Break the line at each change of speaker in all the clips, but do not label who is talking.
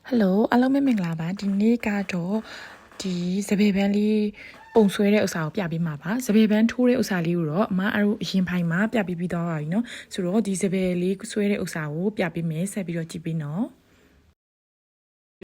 Hello အားလုံးပဲမင်္ဂလာပါဒီနေ့ကတော့ဒီစပယ်ပန်းလေးပုံဆွဲတဲ့ဥစ္စာကိုပြပေးမှာပါစပယ်ပန်းထိုးတဲ့ဥစ္စာလေးကိုတော့အမအားတို့အရင်ဖိုင်မှာပြပေးပြီးသွားပါပြီเนาะဆိုတော့ဒီစပယ်လေးဆွဲတဲ့ဥစ္စာကိုပြပေးမယ်ဆက်ပြီးတော့ကြည့်ပေးနော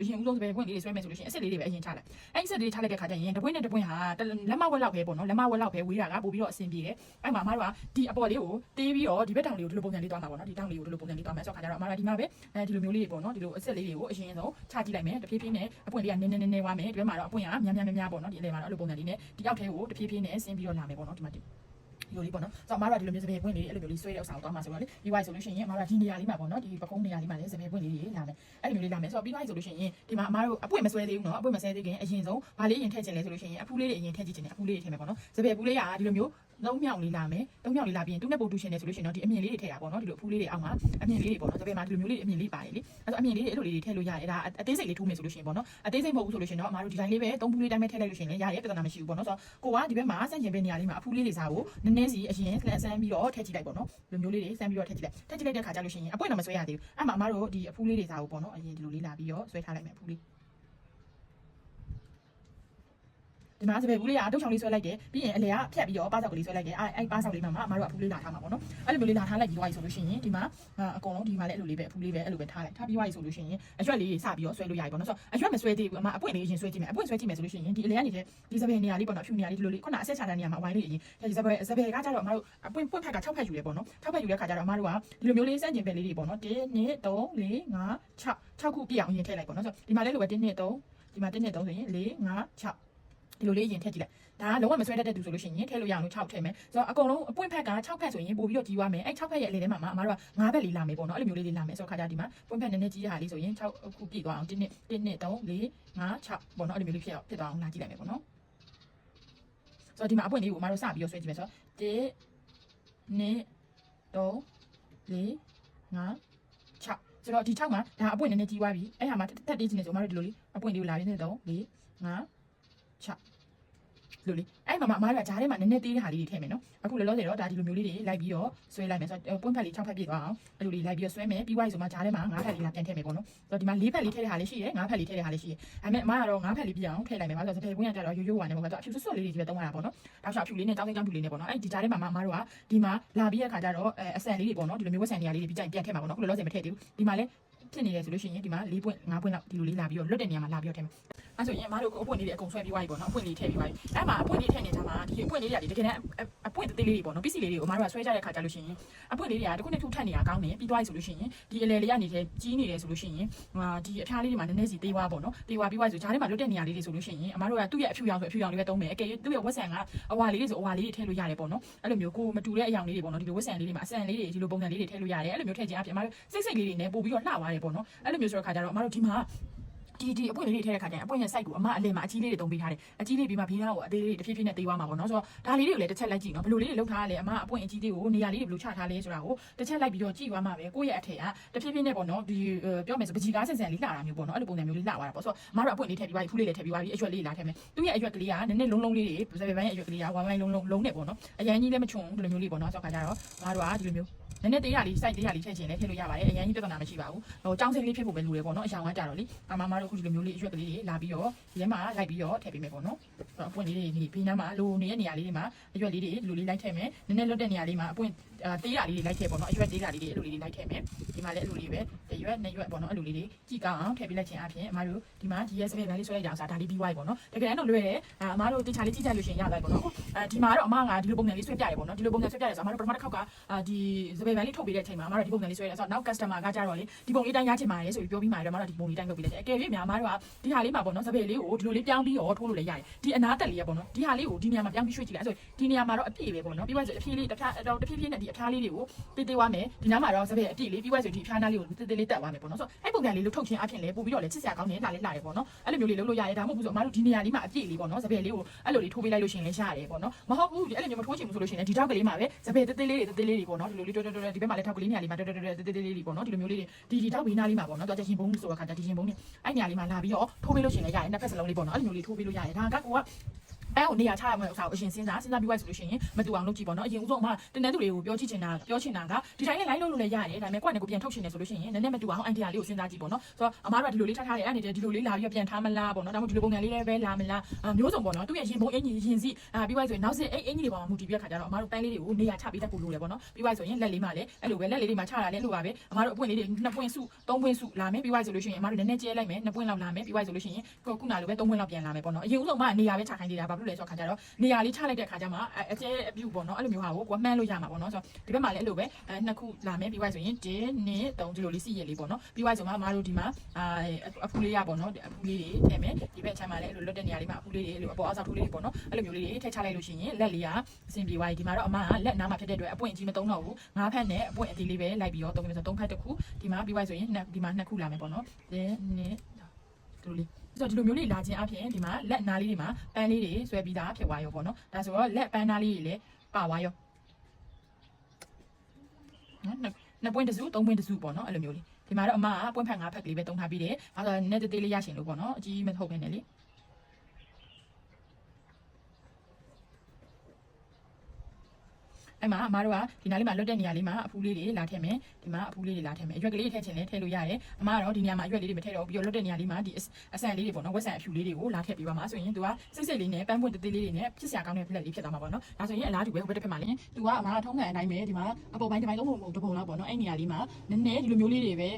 ်ရှ
င်ဦးဆုံးစပယ်ပွင့်လေးတွေဆွဲမယ်ဆိုလို့ရှိရင်အစ်စ်လေးတွေပဲအရင်ချလိုက်အဲ့အစ်စ်လေးချလိုက်တဲ့ခါကျရင်တပွင့်နဲ့တပွင့်ဟာလက်မဝက်လောက်ပဲပေါ့နော်လက်မဝက်လောက်ပဲဝေးတာကပို့ပြီးတော့အဆင်ပြေတယ်အဲ့မှာအမတို့ကဒီအပေါ်လေးကိုတေးပြီးတော့ဒီဘက်တောင်လေးကိုဒီလိုပုံစံလေးသွားမှာပေါ့နော်ဒီတောင်လေးကိုဒီလိုပုံစံလေးသွားမယ်ဆိုတော့ခါကျတော့အမတို့ဒီမှာပဲဒီလိုမျိုးလေးတွေပေါ့နော်ဒီလိုအစ်စ်လေးတွေကိုအရင်ဆုံးချကြည့်လိုက်မယ်တဖြည်းဖြည်းနဲ့အပွင့်လေးကနည်းနည်းဝါမယ်ဒီဘက်မှာတော့အပွင့်ကများများပေါ့နော်ဒီအလဲမှာတော့အဲ့လိုပုံစံလေးနဲ့ဒီအောက်ထဲကိုတဖြည်းဖြည်းနဲ့ဆင်းပြီးတော့လာမယ်ပေါ့နော်ဒီမှာဒီလိုလေးပေါ့နော်ဆိုတော့အမတို့ကဒီလိုမျိုးစပယ်ပွင့်လေးအဲ့လိုမျိုးလေးဆွဲတဲ့ဥစ္စာကိုသွားမှာဆိုတော့လေပြီးသွားဆိုလို့ရှိရင်အမတို့ကဒီနေရာလေးမှာပေါ့နော်ဒီပကုံးနေရာလေးမှာလည်းစပယ်ပွင့်လေးတွေလာမယ်အဲ့လိုမျိုးလေးလာမယ်ဆိုတော့ပြီးသွားဆိုလို့ရှိရင်ဒီမှာအမတို့အပွင့်မဆွဲသေးဘူးနော်အပွင့်မဆွဲသေးခင်အရင်ဆုံးဗာလေးရင်ထည့်ချင်လဲဆိုလို့ရှိရင်အဖူးလေးတွေအရင်ထည့်ကြည့်ချင်တယ်အဖူးလေးတွေထည့်မယ်ပေါ့နော်စပယ်ပူးလေးကဒီလိုမျိုးသုံးမြောင်လေးလာမယ်သုံးမြောင်လေးလာပြီးရင်သူ့နဲ့ပို့တူရှင်နေဆိုလို့ရှိရင်တော့ဒီအမြင်လေးတွေထည့်တာပေါ့နော်ဒီလိုအဖူးလေးတွေအောက်မှာအမြင်လေးတွေပေါ့နော်စပယ်မှာဒီလိုမျိုးလေးအမြင်လေးပါတယ်လေအဲ့တော့အမြင်လေးတွေအဲ့လိုလေးတွေထည့်လို့ရတယ်ဒါအသေးစိတ်လေးထိုးမယ်ဆိုလို့ရှိရင်ပေါ့နော်အသေးစိတ်မဟုတ်ဘူးဆိုလို့ရှိရင်တော့အမတို့ဒီတိုင်းလေးပဲသုံးဖူးလေးတိုင်းပဲထည့်လိုက်လို့ရှိရင်လည်းရတယ်ပြဿနာမရှိဘူးပေါ့နော်ဆိုတော့ကိုကဒီဘက်မှာဆန့်ကျင်ဘက်နေရာလေးမှာအဖူးလေးတွေစားဖို့နည်းနည်းစီအရင်ဆန်းပြီးတော့ထည့်ကြည့်လိုက်ပေါ့နော်ဒီလိုမျိုးလေးတွေဆန်းပြီးတော့ထည့်ကြည့်လိုက်တဲ့ခါကျလို့ရှိရင်အပွင့်တော့မဆွဲရသေးဘူးအဲ့မှာအမတို့ဒီအဖူးလေးတွေစားဖို့ပေါ့နော်အရင်ဒီလိုလေးလာပြီးတော့ဆွဲထားလိုက်မယ်အဖူးလေးဒီမှာစပယ်ဘူးလေးကတုတ်ချောင်းလေးဆွဲလိုက်တယ်ပြီးရင်အလဲကဖြတ်ပြီးတော့ပါးဆောက်ကလေးဆွဲလိုက်တယ်အဲ့ပါးဆောက်လေးမှာအမတို့ကအဖူးလေးလာထားမှာပေါ့နော်အဲ့လိုမျိုးလေးလာထားလိုက်ပြီးသွားပြီဆိုလို့ရှိရင်ဒီမှာအကုန်လုံးဒီမှာလည်းအဲ့လိုလေးပဲအဖူးလေးပဲအဲ့လိုပဲထားလိုက်ထားပြီးသွားပြီဆိုလို့ရှိရင်အရွက်လေးစပြီးတော့ဆွဲလို့ရပြီပေါ့နော်ဆိုတော့အရွက်မဆွဲသေးဘူးအမအပွင့်လေးရင်ဆွဲကြည့်မယ်အပွင့်ဆွဲကြည့်မယ်ဆိုလို့ရှိရင်ဒီအလဲကနေဒီစပယ်နေရာလေးပေါ့နော်ဖြူနေရာလေးဒီလိုလေးခုနအဆက်ချတဲ့နေရာမှာအဝိုင်းလေးအရင်ဒီစပယ်ကကြတော့အမတို့အပွင့်ဖက်က6ဖက်ယူတယ်ပေါ့နော်6ဖက်ယူတဲ့ခါကျတော့အမတို့ကဒီလိုမျိုးလေးစန့်ကျင်ဘက်လေးတွေပေါ့နော်1 2 3 4 5 6ခုပြည့်အောင်ရင်ထည့်လိုက်ပေါ့နော်ဆိုတော့ဒီမှာလည်းလိုပဲ1 2 3ဒီမှာ1 2 3ဆိုရင်4 5 6ဒီလိုလေးရင်ထည့်ကြည့်လိုက်ဒါကလုံးဝမဆွဲတတ်တဲ့သူဆိုလို့ရှိရင်ထည့်လို့ရအောင်လို့6ထည့်မယ်ဆိုတော့အကုန်လုံးအပွင့်ဖက်က6ဖက်ဆိုရင်ပို့ပြီးတော့ကြီးသွားမယ်အဲ့6ဖက်ရဲ့အလေထဲမှာအမတို့က9ဖက်လေးလာမယ်ပေါ့နော်အဲ့လိုမျိုးလေးလာမယ်ဆိုတော့ခါကြဒီမှာပွင့်ဖက်နည်းနည်းကြီးရလေးဆိုရင်6ခုပြည့်သွားအောင်1 2 3 4 5 6ပေါ့နော်အဲ့လိုမျိုးလေးဖြစ်သွားအောင်လာကြည့်လိုက်မယ်ပေါ့နော်ဆိုတော့ဒီမှာအပွင့်လေးကိုအမတို့စပြီးတော့ဆွဲကြည့်မယ်ဆိုတော့1 2 3 4 5 6ဆိုတော့ဒီ6မှာဒါအပွင့်နည်းနည်းကြီးသွားပြီအဲ့ဟာမှာတက်တေးချင်နေဆိုအမတို့ဒီလိုလေးအပွင့်လေးကိုလာပြီး1 2 3 4 5 6လိုလေးအဲ့မှာအမားတို့ကဂျားထဲမှာနည်းနည်းသေးတဲ့ဟာလေးတွေထည့်မယ်နော်အခုလောလောဆယ်တော့ဒါဒီလိုမျိုးလေးတွေလိုက်ပြီးတော့ဆွဲလိုက်မယ်ဆိုတော့ပွင့်ဖက်လေး6ဖက်ပြည့်သွားအောင်အဲ့လိုလေးလိုက်ပြီးတော့ဆွဲမယ်ပြီးသွားပြီဆိုမှဂျားထဲမှာ9ဖက်လေးလာပြန်ထည့်မယ်ပေါ့နော်ဆိုတော့ဒီမှာ4ဖက်လေးထည့်တဲ့ဟာလေးရှိတယ်9ဖက်လေးထည့်တဲ့ဟာလေးရှိတယ်အဲ့မဲ့အမားကတော့9ဖက်လေးပြည့်အောင်ထည့်လိုက်မယ်ဘာလို့လဲဆိုတော့စပယ်ပွင့်ကကြတော့ရိုးဝါနေပေါ့ကတော့အဖြူစွတ်လေးတွေပဲသုံးရတာပေါ့နော်တောက်ချောက်ဖြူလေးနဲ့တောင်းစိမ်းကြောင်းဖြူလေးနဲ့ပေါ့နော်အဲ့ဒီဂျားထဲမှာအမားတို့ကဒီမှာလာပြီးတဲ့ခါကျတော့အဆန်လေးတွေပေါ့နော်ဒီလိုမျိုးဝက်ဆန်နေရာလေးတွေပြီးကြရင်ပြန်ထည့်မှာပေါ့နော်အခုလောလောဆယ်မထည့်သေးဘူးဒီမှာလည်းဖြစ်နေတယ်ဆိုလို့ရှိရင်ဒီမှာ4ပွင့်5ပွင့်လောက်ဒီလိုလေးလာပြီးတော့လွတ်တဲ့နေရာမှာလာပြီးတော့ထည့်မယ်အဲ့ဆိုရင်အမားတို့အပွင့်လေးတွေအကုန်ဆွဲပြီးသွားပြီပေါ့နော်အပွင့်လေးထည့်ပြီးသွားပြီအဲ့မှာအပွင့်လေးထည့်နေကြမှာဒီအပွင့်လေးတွေကတကယ်တမ်းအပွင့်သေးလေးတွေပေါ့နော်ပစ္စည်းလေးတွေကိုအမားတို့ကဆွဲကြတဲ့ခါကျလို့ရှိရင်အပွင့်လေးတွေကတခုနဲ့ထူထပ်နေတာကောင်းတယ်ပြီးသွားပြီဆိုလို့ရှိရင်ဒီအလဲလေးကနေကြီးနေတယ်ဆိုလို့ရှိရင်ဒီအဖျားလေးတွေမှာနည်းနည်းစီသေးသွားပေါ့နော်သေးသွားပြီးသွားပြီဆိုဂျားထဲမှာလွတ်တဲ့နေရာလေးတွေဆိုလို့ရှိရင်အမားတို့ကသူ့ရဲ့အဖြူရောင်ဆိုအဖြူရောင်လေးပဲသုံးမယ်အကယ်၍သူ့ရဲ့ဝက်ဆန်ကအဝါလေးတွေဆိုအဝါလေးတွေထည့်လို့ရတယ်ပေါ့နော်အဲ့လိုမျိုးကိုမတူတဲ့အယောင်လေးတွေပေါ့နော်ဒီလိုဝက်ဆန်လေးတွေမှာအဆန်လေးတွေဒီလိုပုံစံလေးတွေထည့်လို့ရတယ်အဲ့လိုမျိုးထည့်ခြင်းအပြင်အမားတို့စိတ်လေးတွေနဲ့ပို့ပြီးတော့လှသွားတယ်ပေါ့နော်အဲ့လိုမျိုးဆိုတော့ခါကျတော့အမားတို့ဒီမှာဒီအပွင့်လေးတွေထည့်တဲ့ခါကျရင်အပွင့်ရဲ့ site ကိုအမအလယ်မှာအကြီးလေးတွေတုံးပေးထားတယ်အကြီးလေးပြီးမှဘေးနားကိုအသေးလေးတွေတဖြည်းဖြည်းနဲ့သေးသွားမှာပေါ့နော်ဆိုတော့ဒါလေးတွေကိုလည်းတစ်ချက်လိုက်ကြည့်နော်ဘယ်လိုလေးတွေလောက်ထားရလဲအမအပွင့်အကြီးလေးကိုနေရာလေးတွေဘယ်လိုချထားလဲဆိုတာကိုတစ်ချက်လိုက်ပြီးတော့ကြည့်သွားမှာပဲကိုယ့်ရဲ့အထက်ကတဖြည်းဖြည်းနဲ့ပေါ့နော်ဒီပြောမယ်ဆိုပကြီးကားဆန်ဆန်လေးလှတာမျိုးပေါ့နော်အဲ့လိုပုံစံမျိုးလေးလှသွားတာပေါ့ဆိုတော့အမတို့အပွင့်လေးထည့်ပြီးသွားပြီဖူးလေးလည်းထည့်ပြီးသွားပြီအရွက်လေးလာထည့်မယ်သူ့ရဲ့အရွက်ကလေးကနည်းနည်းလုံးလေးတွေစပယ်ပန်းရဲ့အရွက်ကလေးကဝိုင်းဝိုင်းလုံးနဲ့ပေါ့နော်အရန်ကြီးလည်းမချွန်ဘူးဒီလိုမျိုးလေးပေါ့နော်ဆိုတော့ခါကျတော့အမတို့ကဒီလိုမျိုးနည်းနည်းသေးရလေး site သေးရလေးထည့်ချင်လဲထည့်လို့ရပါတယ်အရင်ကြီးပြဿနာမရှိပါဘူးဟိုចောင်းစိမ့်လေးဖြစ်ဖို့ပဲလိုတယ်ပေါ့နော်အရောင်ကကြတော့လေအမတို့အခုဒီလိုမျိုးလေးအရွက်ကလေးတွေလာပြီးတော့ဒီထဲမှာလိုက်ပြီးတော့ထည့်ပေးမယ်ပေါ့နော်အပွင့်လေးတွေဒီဘေးနားမှာလိုနေတဲ့နေရာလေးတွေမှာအရွက်လေးတွေဒီလိုလေးလိုက်ထည့်မယ်နည်းနည်းလွတ်တဲ့နေရာလေးမှာအပွင့်သေးရလေးတွေလိုက်ထည့်ပေါ့နော်အရွက်သေးရလေးတွေအဲ့လိုလေးလိုက်ထည့်မယ်ဒီမှာလည်းအဲ့လိုလေးပဲတစ်ရွက်နှစ်ရွက်ပေါ့နော်အဲ့လိုလေးတွေကြည့်ကောင်းအောင်ထည့်ပေးလိုက်ခြင်းအပြင်အမတို့ဒီမှာဒီရဲ့စပယ်ဘန်းလေးဆွဲလိုက်ကြအောင်ဒါလေးပြီးသွားပြီပေါ့နော်တကယ်တမ်းတော့လွယ်တယ်အမတို့တခြားလေးကြည့်ကြလို့ရှိရင်ရသွားပြီပေါ့နော်ဒီမှာတော့အမကဒီလိုပုံစံလေးဆွဲပြရတယ်ပေါ့နော်ဒီလိုပုံစံဆွဲပြရတယ်ဆိုအမတို့ပထမတစ်ခေါက်ကဒီစပယ်ဘန်းလေးထုတ်ပေးတဲ့အချိန်မှာအမတို့ဒီပုံစံလေးဆွဲရတယ်ဆိုတော့နောက် customer ကကြတော့လေဒီပုံလေးတိုင်းရချင်ပါတယ်ဆိုပြီးပြောပြီးမှလည်းအမတို့ဒီပုံလေးတိုင်းလုပ်ပေးလိုက်တယ်အကယ်၍များအမတို့ကဒီဟာလေးမှာပေါ့နော်စပယ်လေးကိုဒီလိုလေးပြောင်းပြီးတော့ထိုးလို့လည်းရတယ်ဒီအနားတက်လေးရပေါ့နော်ဒီဟာလေးကိုဒီနေရာမှာပြောင်းပြီးရွှေ့ကြည့်လိုက်ဆိုဒီနေရာမှာတော့အပြည့်ပဲပေါ့နော်ပြီးသွားဆိုအဖြည်းလေးတစ်ဖြည်းဖြည်းနဲ့ဒီအဖျားလေးတွေကိုတေးသေးသွားမယ်ဒီနားမှာတော့စပယ်အပြည့်လေးပြီးသွားဆိုဒီအဖျားနားလေးကိုတေးသေးလေးတက်သွားမယ်ပေါ့နော်ဆိုတော့အဲ့ပုံစံလေးလို့ထုတ်ခြင်းအဖြစ်လည်းပို့ပြီးတော့လည်းချစ်စရာကောင်းတယ်လှလေးလှတယ်ပေါ့နော်အဲ့လိုမျိုးလေးလုပ်လို့ရတယ်ဒါမှမဟုတ်ဘူးဆိုအမတို့ဒီနေရာလေးမှာအပြည့်လေးပေါ့နော်စပယ်လေးကိုအဲ့လိုလေးထိုးပေးလိုက်လို့ရှိရင်လည်းရတယ်ပေါ့နော်မဟုတ်ဘူးဒီအဲ့လိုမျိုးမထိုးချင်ဘူးဆိုလို့ရှိရင်ဒီထောက်ကလေးမှာပဲစပယ်တေးသေးလေးတွေပေါ့နော်ဒီလိုလေးဒီဘက်မှာလည်းထောက်ကလေးနေရာလေးမှာတေးသေးလေးပေါ့နော်ဒီလိုမျိုးလေးဒီထောက်ဘေးနားလေးမှာပေါ့နော်တော့ရင်ပုံးဆိုတော့ခါကြဒီရင်ပုံးနေအဲ့နေရာလေးမှာလာပြီးတော့ထိုးပေးလို့ရှိရင်လည်းရတယ်နှစ်ဖက်စလုံးလေးပေါ့နော်အဲ့လိုမျိုးလေးထိုးပေးလို့ရတယ်ဒါကကိုက အဲကိုနေရာချရမယ့်ဥစ္စာကိုအရင်စဉ်းစားပြီးွားဆိုလို့ရှိရင်မတူအောင်လုပ်ကြည့်ပေါ့နော်အရင်ဦးဆုံးအမတန်းတန်းသူတွေကိုပြောချင်တာကဒီတိုင်းနဲ့ line လုပ်လို့လည်းရတယ်ဒါပေမဲ့ကိုယ့်အနေကိုပြန်ထုတ်ချင်တယ်ဆိုလို့ရှိရင်နည်းနည်းမတူအောင် idea လေးကိုစဉ်းစားကြည့်ပေါ့နော်ဆိုတော့အမားတို့ကဒီလိုလေးထားထားတယ်အဲ့ဒီဒီလိုလေးလာပြီးပြန်ထားမလားပေါ့နော်ဒါမှမဟုတ်ဒီလိုပုံစံလေးလည်းပဲလာမလားမျိုးစုံပေါ့နော်သူ့ရဲ့ရင်ပုံအင်ကြီးရင်စီပြီးွားဆိုရင်နောက်စစ်အင်ကြီးတွေပေါ်မှာမူတည်ပြီးခါကြတော့အမားတို့ပန်းလေးတွေကိုနေရာချပေးတတ်ဖို့လိုတယ်ပေါ့နော်ပြီးွားဆိုရင်လက်လေးမှလည်းအဲ့လိုပဲလက်လေးတွေမှာချတာလည်းလိုပါပဲအမားတို့အပွင့်လေးတွေ2ပွင့်စု3ပွင့်စုလာမယ်ပြီးွားဆိုလို့ရှိရင်အမားတို့နည်းနည်းကျဲလိုက်မယ်2ပွင့်လောက်လာမယ်ပြီးွားဆိုလို့ရှိရင်ခုနလိုပဲ3ပွင့်လောက်ပြန်လာမယ်ပေါ့နော်အရင်ဦးဆုံးမှနေရာပဲချခိုင်းသေးတာဘာဖြစ်လို့လဲဆိုတော့ခါကြတော့နေရာလေးချလိုက်တဲ့ခါကျမှအကျဲအပြုတ်ပေါ့နော်အဲ့လိုမျိုးဟာကိုမှန်းလို့ရမှာပေါ့နော်ဆိုတော့ဒီဘက်မှာလည်းအဲ့လိုပဲ2ခုလာမယ်ပြီးွားဆိုရင်1 2 3ဒီလိုလေးစီရလေးပေါ့နော်ပြီးွားဆိုမှအမားတို့ဒီမှာအဖူးလေးရပေါ့နော်အဖူးလေးတွေထည့်မယ်ဒီဘက်ချမ်းမှာလည်းအဲ့လိုလွတ်တဲ့နေရာလေးမှာအဖူးလေးတွေအဲ့လိုအပေါ်အောက်ဆောက်ထိုးလေးတွေပေါ့နော်အဲ့လိုမျိုးလေးတွေထည့်ချလိုက်လို့ရှိရင်လက်လေးကအဆင်ပြေသွားပြီဒီမှာတော့အမကလက်နားမှာဖြစ်တဲ့အတွက်အပွင့်ကြီးမသုံးတော့ဘူး5ဖက်နဲ့အပွင့်အသေးလေးပဲလိုက်ပြီးတော့သုံးမယ်ဆို3ဖက်တစ်ခုဒီမှာပြီးွားဆိုရင်ဒီမှာ2ခုလာမယ်ပေါ့နော်1 2ဒီလိုလေးဆိုတော့ဒီလိုမျိုးလေးလာခြင်းအပြင်ဒီမှာလက်နားလေးတွေမှာပန်းလေးတွေဆွဲပြီးသားဖြစ်သွားရောပေါ့နော်ဒါဆိုတော့လက်ပန်းနားလေးတွေလည်းပါသွားရောနော်2ပွင့်တစ်စု3ပွင့်တစ်စုပေါ့နော်အဲ့လိုမျိုးလေးဒီမှာတော့အမကပွင့်ဖက်5ဖက်ကလေးပဲသုံးထားပြီးတယ်အဲဆိုနည်းသေးလေးရရှင်လို့ပေါ့နော်အကြီးမဟုတ်ပဲနဲ့လေအဲ့မှာအမားတို့ကဒီနားလေးမှာလွတ်တဲ့နေရာလေးမှာအဖူးလေးတွေလာထည့်မယ်ဒီမှာအဖူးလေးတွေလာထည့်မယ်အရွက်ကလေးထည့်ချင်လဲထည့်လို့ရတယ်အမားကတော့ဒီနေရာမှာအရွက်လေးတွေမထည့်တော့ဘူးပြီးတော့လွတ်တဲ့နေရာလေးမှာဒီအဆန်လေးတွေပေါ့နော်ဝက်ဆန်အဖြူလေးတွေကိုလာထည့်ပေးပါမှာဆိုရင်သူကစိတ်လေးနဲ့ပန်းပွင့်သေးလေးတွေနဲ့ဖြစ်စရာကောင်းတဲ့ဖလက်လေးဖြစ်သွားမှာပေါ့နော်ဒါဆိုရင်အလားတူပဲဟိုဘက်တစ်ဖက်မှာလည်းသူကအမားထုံးတဲ့အတိုင်းပဲဒီမှာအပေါ်ပိုင်းတစ်ပိုင်းလုံးပုံတစ်ပုံလောက်ပေါ့နော်အဲ့နေရာလေးမှာနည်းနည်းဒီလိုမျိုးလေးတွေပဲ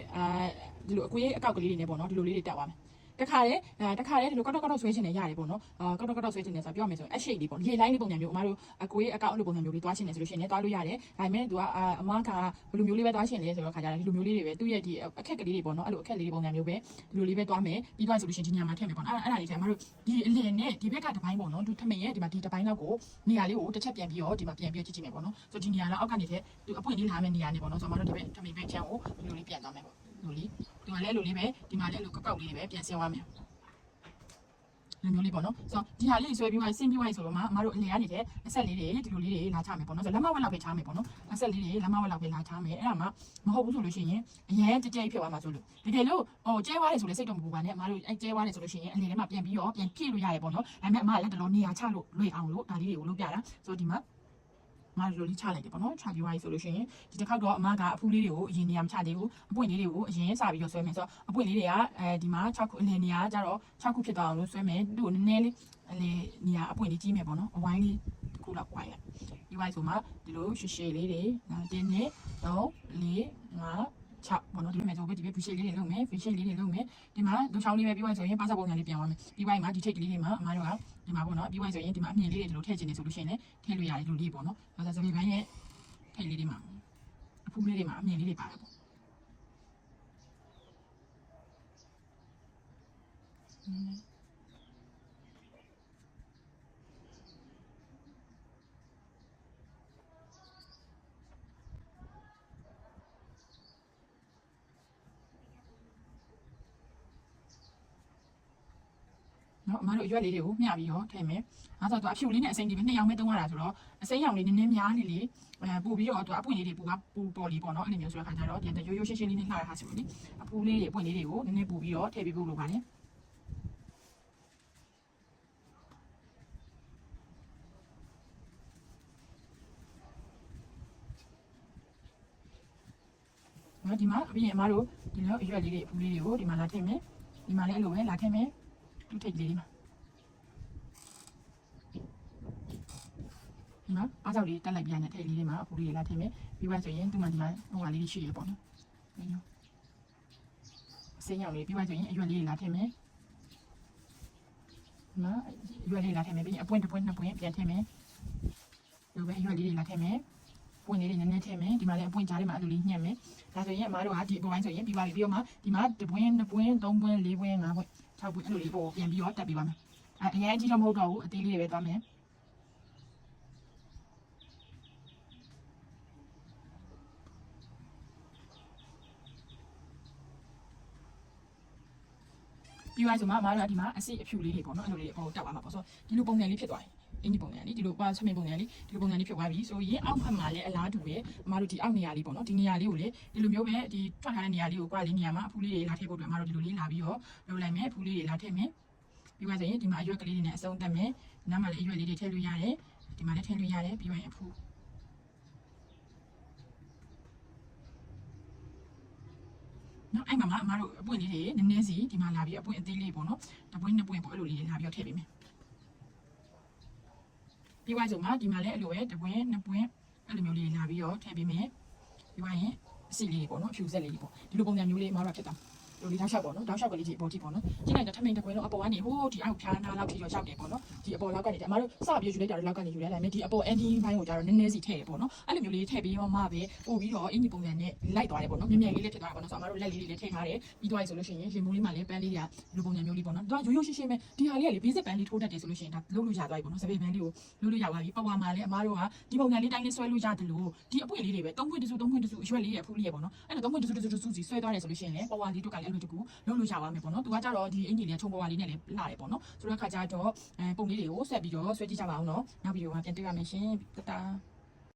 ဒီလိုအကွေးအကောက်ကလေးတွေနဲ့ပေါ့နော်ဒီလိုလေးတွေတက်သွားမယ်တခါလေဒီလိုကောက်ဆွဲချင်နေရတယ်ပေါ့နော်ကောက်ဆွဲချင်နေဆိုပြောမယ်ဆိုရင်အရှိတ်လေးပေါ့ရေလိုင်းလေးပုံစံမျိုးအမားတို့အကွေးအကောက်အဲ့လိုပုံစံမျိုးလေးသွားချင်နေဆိုလို့ရှိရင်လည်းသွားလို့ရတယ်ဒါပေမဲ့သူကအမားကဘယ်လိုမျိုးလေးပဲသွားချင်လဲဆိုတော့ခါကြတယ်ဒီလိုမျိုးလေးတွေပဲသူ့ရဲ့ဒီအခက်ကလေးတွေပေါ့နော်အဲ့လိုအခက်လေးတွေပုံစံမျိုးပဲဒီလိုလေးပဲသွားမယ်ပြီးသွားဆိုလို့ရှိရင်ဒီညမှာထည့်မယ်ပေါ့နော်အဲ့ဒါလေးထဲအမားတို့ဒီအလင်းနဲ့ဒီဘက်ကတစ်ပိုင်းပေါ့နော်သူထမင်းရဲ့ဒီမှာဒီတစ်ပိုင်းလောက်ကိုနေရာလေးကိုတစ်ချက်ပြန်ပြီးတော့ဒီမှာပြန်ပြီးကြည့်ကြည့်မယ်ပေါ့နော်ဆိုဒီနေရာတော့အောက်ကနေတဲ့သူအပွင့်လေးလာမယ့်နေရာနေပေါ့နော်ဆိုတော့အမားတို့ဒီဘက်ထမင်းဘက်ချမ်းကိုဒီလိုလေးပြန်သွားမယ်ပေါ့လိုလေးသူကလည်းအဲ့လိုလေးပဲဒီမှာလည်းအဲ့လိုကောက်လေးတွေပဲပြန်ဆင်းသွားမယ်လိုမျိုးလေးပေါ့နော်ဆိုတော့ဒီဟာလေးဆွဲပြီးဆင်းပြီးဆိုတော့မှအမတို့အလယ်ကနေတဲ့အဆက်လေးတွေဒီလိုလေးတွေလာချမယ်ပေါ့နော်ဆိုတော့လက်မဝက်လောက်ပဲချမယ်ပေါ့နော်အဆက်လေးတွေလက်မဝက်လောက်ပဲလာချမယ်အဲ့ဒါမှမဟုတ်ဘူးဆိုလို့ရှိရင်အရင်ကြဲဖြစ်သွားမှာဆိုလို့တကယ်လို့ကျဲသွားတယ်ဆိုလည်းစိတ်တော့မပူပါနဲ့အမတို့ကျဲသွားတယ်ဆိုလို့ရှိရင်အလယ်ထဲမှာပြန်ပြီးတော့ပြန်ပြည့်လို့ရတယ်ပေါ့နော်ဒါပေမဲ့အမကလည်းတလုံးနေရာချလို့လွယ်အောင်လို့ဒါလေးတွေကိုလုပ်ပြတာဆိုတော့ဒီမှာအမတို့လေးချလိုက်တယ်ပေါ့နော်ချပြီးသွားပြီဆိုလို့ရှိရင်ဒီတစ်ခေါက်တော့အမကအဖူးလေးတွေကိုအရင်နေရာမချသေးဘူးအပွင့်လေးတွေကိုအရင်စပြီးတော့ဆွဲမယ်ဆိုတော့အပွင့်လေးတွေကဒီမှာ6ခုအလယ်နေရာကျတော့6ခုဖြစ်သွားအောင်လို့ဆွဲမယ်သူ့ကိုနည်းနည်းလေးအလယ်နေရာအပွင့်လေးကြီးမယ်ပေါ့နော်အဝိုင်းလေးတစ်ခုလောက်ဝိုင်းလိုက်ပြီးသွားဆိုမှဒီလိုရှည်ရှည်လေးတွေ1 2 3 4 5 6ပေါ့နော်ဒီမဲ့ဆိုပဲဒီပဲဖီရှယ်လေးတွေလုပ်မယ်ဖီရှယ်လေးတွေလုပ်မယ်ဒီမှာဒုချောင်းလေးပဲပြီးသွားဆိုရင်ပါစပုံစံလေးပြန်သွားမယ်ပြီးသွားရင်မှာဒီထိတ်ကလေးတွေမှာအမားတို့ကဒီမှာပေါ့နော်ပြီးသွားဆိုရင်ဒီမှာအမြင်လေးတွေဒီလိုထည့်ချင်နေဆိုလို့ရှိရင်လည်းထည့်လို့ရတယ်ဒီလိုလေးပေါ့နော်ဒါဆိုစပယ်ပန်းရဲ့ထိတ်လေးတွေမှာအဖူးလေးတွေမှာအမြင်လေးတွေပါတယ်ပေါ့နော်အမတို့အရွက်လေးတွေကိုမျှပြီးတော့ထည့်မယ်။အဲဆိုတော့အဖြူလေးနဲ့အစိမ်းလေးပဲ2ရောင်ပဲသုံးရတာဆိုတော့အစိမ်းရောင်လေးနည်းနည်းများနေလေပို့ပြီးတော့သူအပွင့်လေးတွေပို့ပေါ်လေးပေါ့နော်အဲ့လိုမျိုးဆိုတဲ့ခါကျတော့ဒီရိုးရိုးရှင်းရှင်းလေးနဲ့လှရတာဆိုလို့လေအပူလေးတွေအပွင့်လေးတွေကိုနည်းနည်းပို့ပြီးတော့ထည့်ပေးဖို့လိုပါတယ်။နော်ဒီမှာအပြင်အမတို့ဒီလိုအရွက်လေးတွေအပူလေးတွေကိုဒီမှာလာထည့်မယ်။ဒီမှာလည်းအဲ့လိုပဲလာထည့်မယ်။ထိတ်လေးမှာနော်အားကြောင့်လေးတက်လိုက်ပြန်တဲ့ထိတ်လေးတွေမှာအပူလေးလာထည့်မယ်ပြီးသွားဆိုရင်သူ့မှာဒီမှာဟိုဟာလေးရှိရပေါ့နော်စင်းရောင်လေးပြီးသွားဆိုရင်အရွက်လေးလာထည့်မယ်နော်အရွက်လေးလာထည့်မယ်ပြီးအပွင့်တစ်ပွင့်နှစ်ပွင့်ပြန်ထည့်မယ်ဒီလိုပဲအရွက်လေးလာထည့်မယ်ပွင့်လေးတွေနည်းနည်းထည့်မယ်ဒီမှာလည်းအပွင့်ကြားထဲမှာအဲ့လိုလေးညှက်မယ်ဒါဆိုရင်အမားတို့ကဒီအပေါ်ပိုင်းဆိုရင်ပြီးသွားပြီပြီးတော့မှဒီမှာတစ်ပွင့်နှစ်ပွင့်သုံးပွင့်လေးပွင့်ငါးပွင့်6ပွင့်အဲ့လိုလေးပေါ်ပြန်ပြီးတော့တက်ပြီးပါမယ်အရင်ကြီးတော့မဟုတ်တော့ဘူးအသေးလေးတွေပဲသွားမယ်ပြီးသွားဆိုမှအမားတို့ကဒီမှာအစိအဖြူလေးတွေပေါ့နော်အဲ့လိုလေးအပေါ်တက်သွားမှာပေါ့ဆိုဒီလိုပုံစံလေးဖြစ်သွားတယ်အင်းဒီပုံစံလေးဒီလိုဆွေးမြင်ပုံစံလေးဒီလိုပုံစံလေးဖြစ်သွားပြီဆိုရင်အောက်ဖက်မှာလည်းအလားတူပဲအမားတို့ဒီအောက်နေရာလေးပေါ့နော်ဒီနေရာလေးကိုလေဒီလိုမျိုးပဲဒီထွက်ထားတဲ့နေရာလေးကိုကွာလေးနေရာမှာအဖူးလေးတွေလာထည့်ဖို့အတွက်အမားတို့ဒီလိုလေးလာပြီးတော့လုပ်လိုက်မယ်အဖူးလေးတွေလာထည့်မယ် ပြီးသွားဆိုရင်ဒီမှာအရွက်ကလေးတွေနဲ့အစုံတက်မယ်နားမှာလည်းအရွက်လေးတွေထည့်လို့ရတယ်ဒီမှာလည်းထည့်လို့ရတယ်ပြီးရင်အဖူးနော်အဲ့မှာအမားတို့အပွင့်လေးတွေနည်းနည်းစီဒီမှာလာပြီးအပွင့်အသေးလေးပေါ့နော်တပွင့်နှစ်ပွင့်ပေါ့အဲ့လိုလေးလာပြီးတော့ထည့်ပေးမယ်ပြီးသွားဆိုမှဒီမှာလည်းအဲ့လိုပဲတပွင့်နှစ်ပွင့်အဲ့လိုမျိုးလေးလာပြီးတော့ထည့်ပေးမယ်ပြီးသွားရင်အစီလေးပေါ့နော်အဖြူဆက်လေးပေါ့ဒီလိုပုံစံမျိုးလေးအမားတို့ဖြစ်တာလိုလေးတောက်လျှောက်ပေါ့နော်တောက်လျှောက်ကလေးဒီအပေါ်ထိပေါ့နော်ကြည့်လိုက်တော့ထမင်းတစ်ခွဲလုံးအပေါ်ကနေဟိုးဒီအောက်ဖြားနာလောက်ထိတော့ရောက်တယ်ပေါ့နော်ဒီအပေါ်လောက်ကနေအမားတို့စပြီးယူလိုက်တာလောက်ကနေယူလိုက်တယ်ဒီအပေါ် ND ဘိုင်းကိုကျတော့နည်းနည်းစီထည့်ရပေါ့နော်အဲ့လိုမျိုးလေးထည့်ပြီးတော့မှပဲပို့ပြီးတော့အင်ဂျီပုံစံနဲ့လိုက်သွားတယ်ပေါ့နော်မြင်လေးလေးထည့်သွားတယ်ပေါ့နော်ဆိုအမားတို့လက်လေးလေးထည့်ထားတယ်ပြီးသွားပြီဆိုလို့ရှိရင်ရင်မိုးလေးမှလည်းပန်းလေးတွေကဒီလိုပုံစံမျိုးလေးပေါ့နော်ဒါရိုးရိုးရှင်းရှင်းပဲဒီဟာလေးကလေဘေးစစ်ပန်းလေးထိုးတတ်တယ်ဆိုလို့ရှိရင်ဒါလုပ်လို့ရသွားပြီပေါ့နော်စပယ်ပန်းလေးကိုလုပ်လို့ရသွားပြီပဝါမှာလည်းအမားတို့ကဒီပုံစံလေးတိုင်းလေးဆွဲလို့ရတယ်လို့ဒီအပွင့်လေးတွေပဲ3ခွင့်တစု3ခွင့်တစုအရွက်လေးရဲ့အဖူးလေးရဲ့ပေါ့နော်အဲ့တော့3ခွင့်တစုစီဆွဲသွားတယ်ဆိုလို့ရှိရင်လည်းပဝါလေးတို့ကလည်းအဲ့လိုတကူလုပ်လို့ရပါမယ်ပေါ့နော်သူကကြတော့ဒီအင်ဂျီလေးချုံပဝါလေးနဲ့လည်းလာတယ်ပေါ့နော်ဆိုတော့ခါကြတော့ပုံလေးတွေကိုဆက်ပြီးတော့ဆွဲကြည့်ကြပါအောင်နော်နောက်ဗီဒီယိုမှာပြန်တွေ့ရမယ်ရှင်တတာ